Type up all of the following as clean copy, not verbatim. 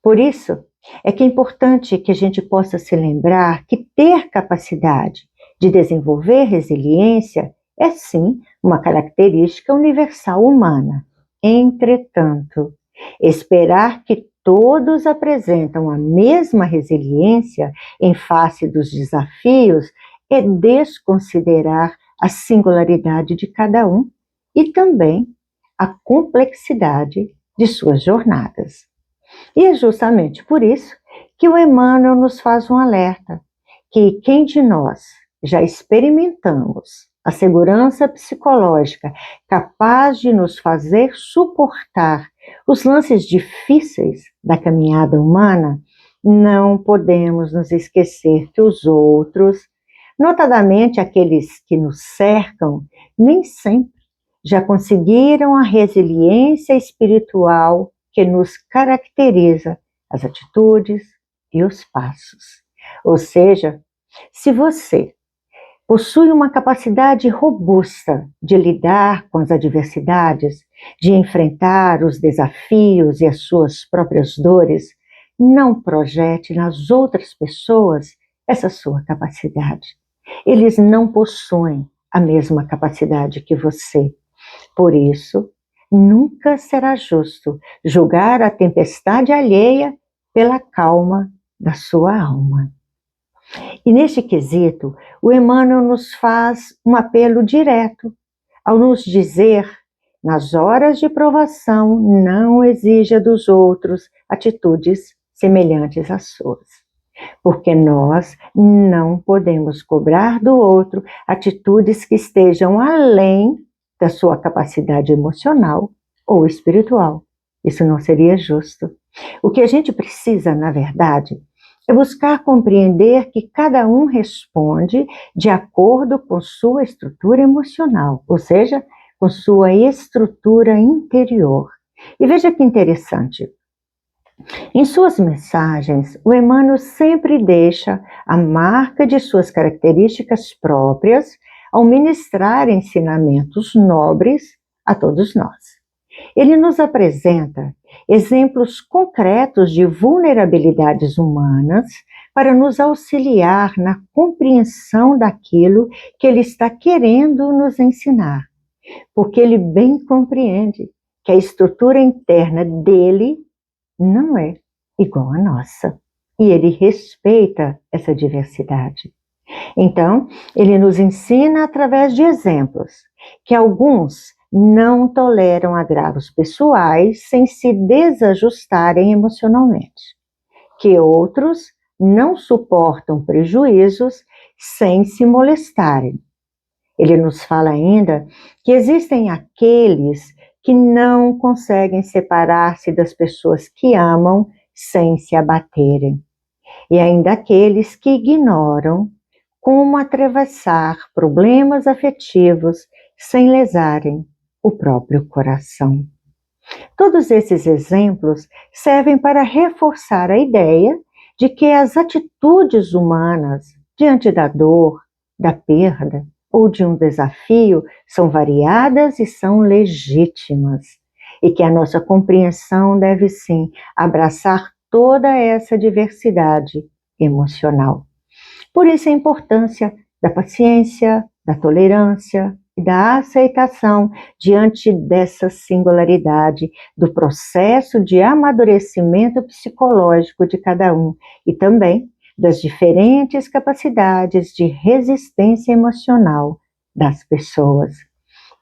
Por isso, é que é importante que a gente possa se lembrar que ter capacidade de desenvolver resiliência é sim uma característica universal humana. Entretanto, esperar que todos apresentam a mesma resiliência em face dos desafios é desconsiderar a singularidade de cada um e também a complexidade de suas jornadas. E é justamente por isso que o Emmanuel nos faz um alerta, que quem de nós já experimentamos a segurança psicológica capaz de nos fazer suportar os lances difíceis da caminhada humana, não podemos nos esquecer que os outros, notadamente aqueles que nos cercam, nem sempre já conseguiram a resiliência espiritual que nos caracteriza, as atitudes e os passos. Ou seja, se você possui uma capacidade robusta de lidar com as adversidades, de enfrentar os desafios e as suas próprias dores, não projete nas outras pessoas essa sua capacidade. Eles não possuem a mesma capacidade que você. Por isso, nunca será justo julgar a tempestade alheia pela calma da sua alma. E neste quesito, o Emmanuel nos faz um apelo direto ao nos dizer: nas horas de provação, não exija dos outros atitudes semelhantes às suas. Porque nós não podemos cobrar do outro atitudes que estejam além da sua capacidade emocional ou espiritual. Isso não seria justo. O que a gente precisa, na verdade, é buscar compreender que cada um responde de acordo com sua estrutura emocional, ou seja, com sua estrutura interior. E veja que interessante. Em suas mensagens, o Emmanuel sempre deixa a marca de suas características próprias ao ministrar ensinamentos nobres a todos nós. Ele nos apresenta exemplos concretos de vulnerabilidades humanas para nos auxiliar na compreensão daquilo que ele está querendo nos ensinar, porque ele bem compreende que a estrutura interna dele não é igual à nossa. E ele respeita essa diversidade. Então, ele nos ensina através de exemplos que alguns não toleram agravos pessoais sem se desajustarem emocionalmente, que outros não suportam prejuízos sem se molestarem. Ele nos fala ainda que existem aqueles que não conseguem separar-se das pessoas que amam sem se abaterem, e ainda aqueles que ignoram como atravessar problemas afetivos sem lesarem o próprio coração. Todos esses exemplos servem para reforçar a ideia de que as atitudes humanas diante da dor, da perda ou de um desafio são variadas e são legítimas, e que a nossa compreensão deve sim abraçar toda essa diversidade emocional. Por isso a importância da paciência, da tolerância e da aceitação diante dessa singularidade do processo de amadurecimento psicológico de cada um e também das diferentes capacidades de resistência emocional das pessoas.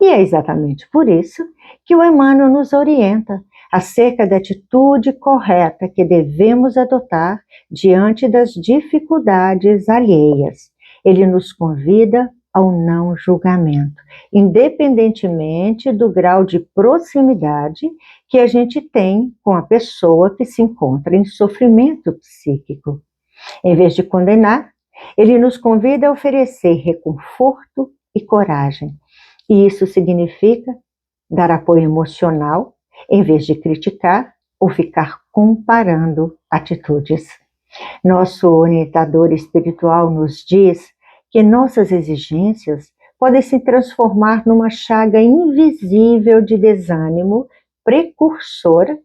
E é exatamente por isso que o Emmanuel nos orienta acerca da atitude correta que devemos adotar diante das dificuldades alheias. Ele nos convida ao não julgamento, independentemente do grau de proximidade que a gente tem com a pessoa que se encontra em sofrimento psíquico. Em vez de condenar, ele nos convida a oferecer reconforto e coragem. E isso significa dar apoio emocional, em vez de criticar ou ficar comparando atitudes. Nosso orientador espiritual nos diz que nossas exigências podem se transformar numa chaga invisível de desânimo precursora